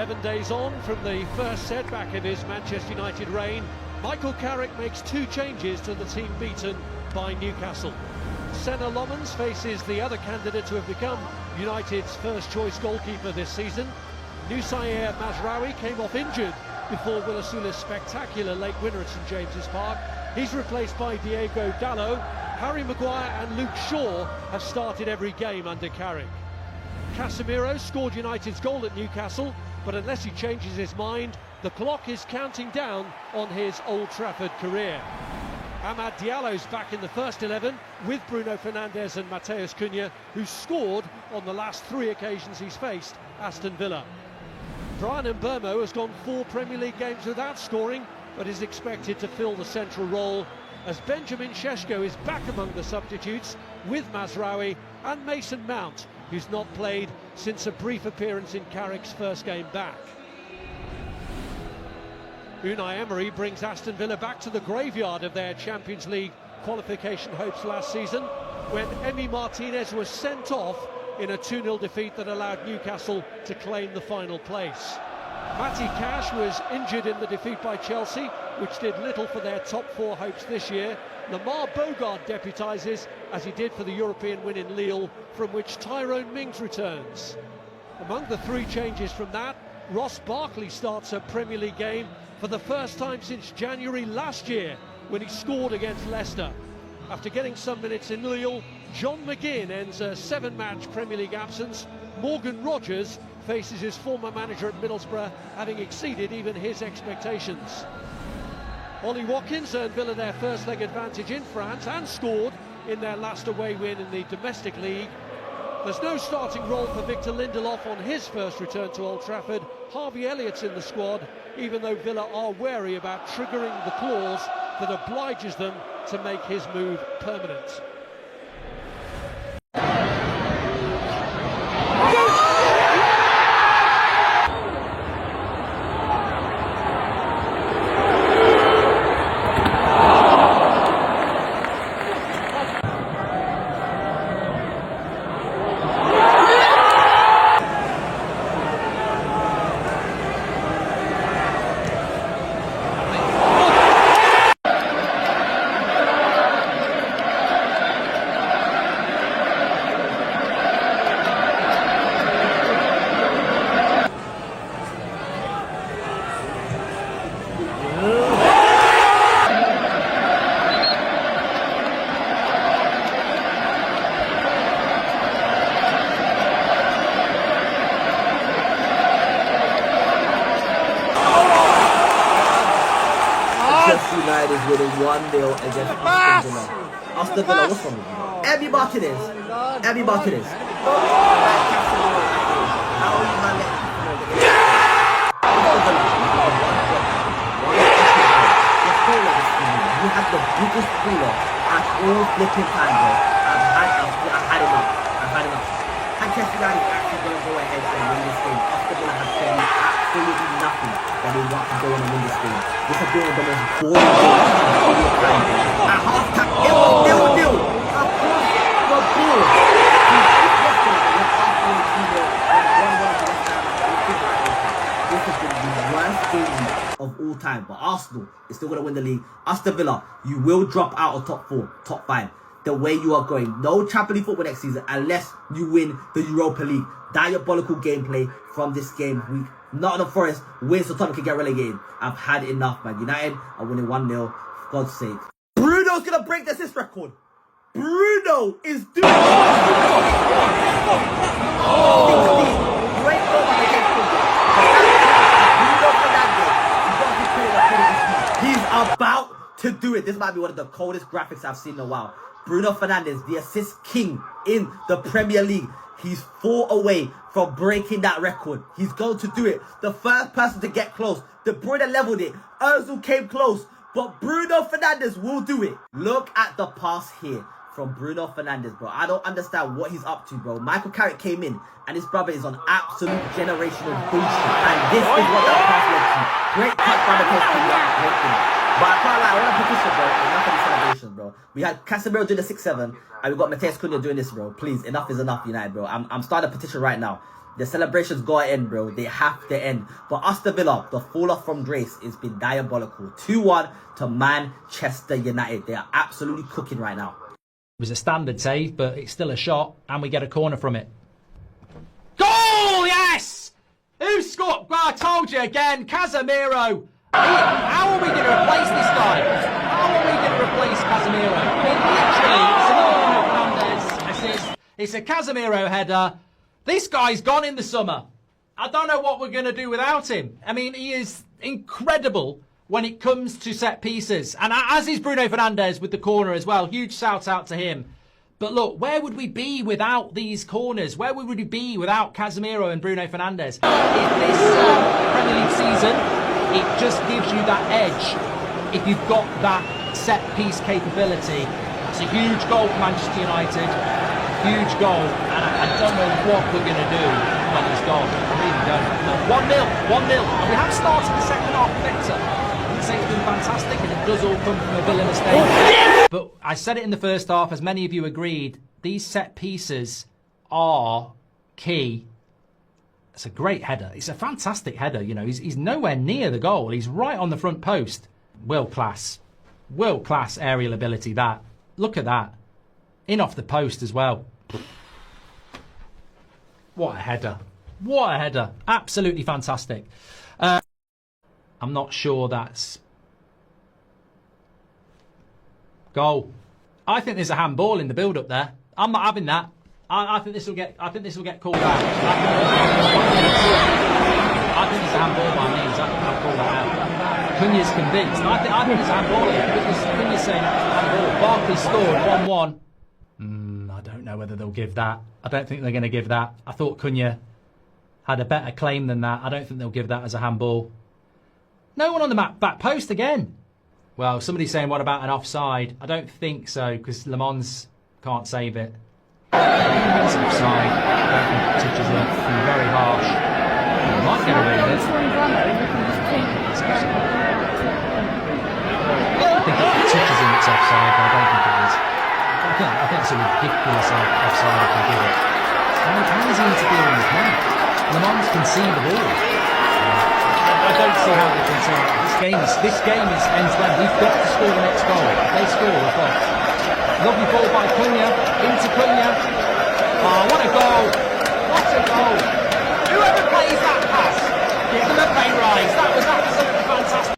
7 days on from the first setback of his Manchester United reign, Michael Carrick makes 2 changes to the team beaten by Newcastle. Senna Lommans faces the other candidate to have become United's first-choice goalkeeper this season. Nusair Mazraoui came off injured before Willisuli's spectacular late winner at St James's Park. He's replaced by Diego Dalot. Harry Maguire and Luke Shaw have started every game under Carrick. Casemiro scored United's goal at Newcastle, but unless he changes his mind, the clock is counting down on his Old Trafford career. Amad Diallo's back in the first 11 with Bruno Fernandes and Matheus Cunha, who scored on the last 3 occasions he's faced Aston Villa. Brian Mbeumo has gone 4 Premier League games without scoring, but is expected to fill the central role, as Benjamin Sesko is back among the substitutes with Mazraoui and Mason Mount, who's not played since a brief appearance in Carrick's first game back. Unai Emery brings Aston Villa back to the graveyard of their Champions League qualification hopes last season, when Emi Martinez was sent off in a 2-0 defeat that allowed Newcastle to claim the final place. Matty Cash was injured in the defeat by Chelsea, which did little for their top 4 hopes this year. Lamar Bogard deputises, as he did for the European win in Lille, from which Tyrone Mings returns. Among the 3 changes from that, Ross Barkley starts a Premier League game for the first time since January last year, when he scored against Leicester. After getting some minutes in Lille, John McGinn ends a 7-match Premier League absence. Morgan Rogers faces his former manager at Middlesbrough, having exceeded even his expectations. Ollie Watkins earned Villa their first leg advantage in France and scored in their last away win in the domestic league. There's no starting role for Victor Lindelof on his first return to Old Trafford. Harvey Elliott's in the squad, even though Villa are wary about triggering the clause that obliges them to make his move permanent. United is winning 1-0 against Aston Villa. Aston Villa, what's wrong with you? Emi Martinez. Emi Martinez. How are you man letting You had the biggest cooler at all flipping time, bro. I've had enough. Manchester United is actually going to go ahead and win this game. Aston Villa has shown absolutely nothing that they want to go on and win this game. This has been one of the most boring games of all time. At half-time, it was 0-0. Of course, you're bored. This has been the worst game of all time. But Arsenal is still going to win the league. Aston Villa, you will drop out of top 4, top 5. The way you are going. No Champions League football next season unless you win the Europa League. Diabolical gameplay from this game week. Nottingham Forest wins so Tottenham can get relegated. I've had enough, man. United are winning 1-0. For God's sake. Bruno's going to break the assist record. Bruno is doing it. Great goal against Bruno Fernandes. He's about to do it. This might be one of the coldest graphics I've seen in a while. Bruno Fernandes, the assist king in the Premier League. He's 4 away from breaking that record. He's going to do it. The first person to get close. De Bruyne leveled it. Ozil came close. But Bruno Fernandes will do it. Look at the pass here from Bruno Fernandes, bro. I don't understand what he's up to, bro. Michael Carrick came in and his brother is on absolute generational bullshit. And this is what that pass led to. Great cut by the coach. But I can't lie, I want to petition, bro. Enough of these celebrations, bro. We had Casemiro doing the 6-7, and we got Matheus Cunha doing this, bro. Please, enough is enough, United, bro. I'm starting a petition right now. The celebrations gotta end, bro. They have to end. But Aston Villa, the fall off from grace has been diabolical. 2-1 to Manchester United. They are absolutely cooking right now. It was a standard save, but it's still a shot, and we get a corner from it. Goal! Yes! Who scored? Well, I told you again, Casemiro. How are we going to replace this guy? How are we going to replace Casemiro? I mean, literally, it's a Bruno Fernandes assist. It's a Casemiro header. This guy's gone in the summer. I don't know what we're going to do without him. I mean, he is incredible when it comes to set pieces. And as is Bruno Fernandes with the corner as well. Huge shout out to him. But look, where would we be without these corners? Where would we be without Casemiro and Bruno Fernandes? In this Premier League season, it just gives you that edge if you've got that set piece capability. It's a huge goal for Manchester United. Huge goal. And I don't know what we're going to do when he's gone. I really don't. 1-0. And we have started the second half better. I say it's been fantastic, and it does all come from a Villa mistake. But I said it in the first half, as many of you agreed, these set pieces are key. It's a great header. It's a fantastic header. You know, he's nowhere near the goal. He's right on the front post. World class aerial ability. That. Look at that. In off the post as well. What a header. What a header. Absolutely fantastic. I'm not sure that's goal. I think there's a handball in the build-up there. I'm not having that. I think this will get called out. I think it's a handball by means. I'll call that out. Cunha's convinced. I think it's a handball here because Cunha's saying handball. Barkley scored 1-1. I don't know whether they'll give that. I don't think they're going to give that. I thought Cunha had a better claim than that. I don't think they'll give that as a handball. No one on the back post again. Well, somebody's saying, what about an offside? I don't think so, because Le Mans can't save it. It's offside. I don't think it touches it. It's very harsh. He might get away with it. It's offside. I think if it touches him, it's offside, but I don't think it is. I think it's a ridiculous offside if they give it. How is he interfering with that? Le Mans can see the ball. I don't see how they can see it. This game is end-to-end. We've got to score the next goal. If they score, we're fucked. Lovely ball by Cunha. Into Cunha. Oh, what a goal. What a goal. Whoever plays that pass, give them a pay rise. That